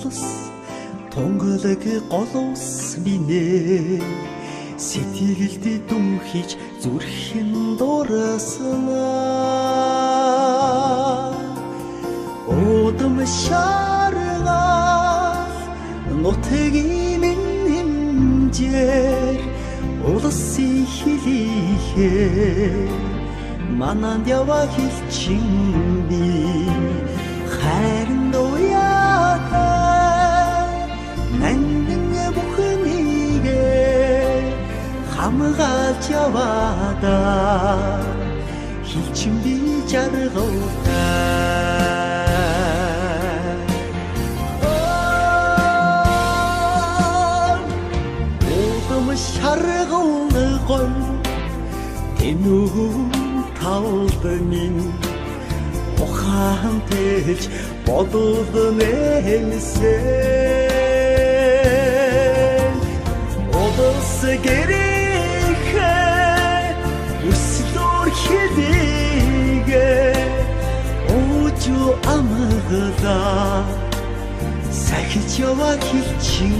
улс тунгалаг голос минь сэтгэлд дүнхиж зүрхэн дураснаа удам шаргал нутгийн хэмжээр улсын хэлихээ мананд яваа хэлчин би хайрын дуяатай нандин бүхнийг хамгаалж яваада хэлчин би жаргалтай удам шаргал тэнүү талд минь ухаан тэлж бодол нэлсэн одос гэрэхээ өслөр хэлийгээ очо амгала сахиж яваа хэлчин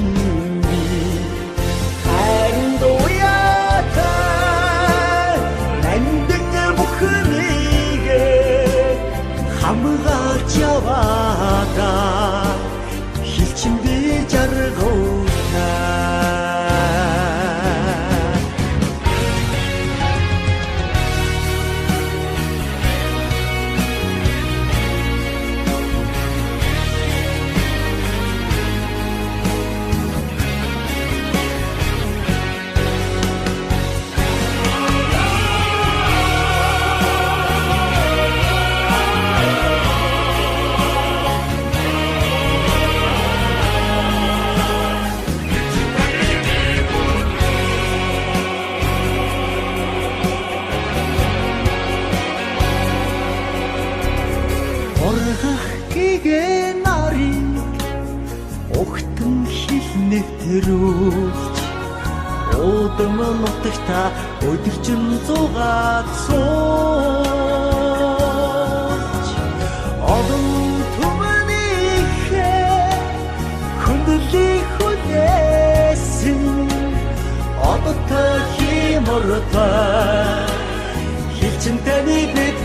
би хайрын дуяатай нандин бүхнийг хамгаалж яваада хэлчин би жаргалтай тэрүүлж удам нутагта өдөржин зугаад сууж одон түмнийхээ хүндэлийн хүнээсэн одоттой химортой хэлчин таны бид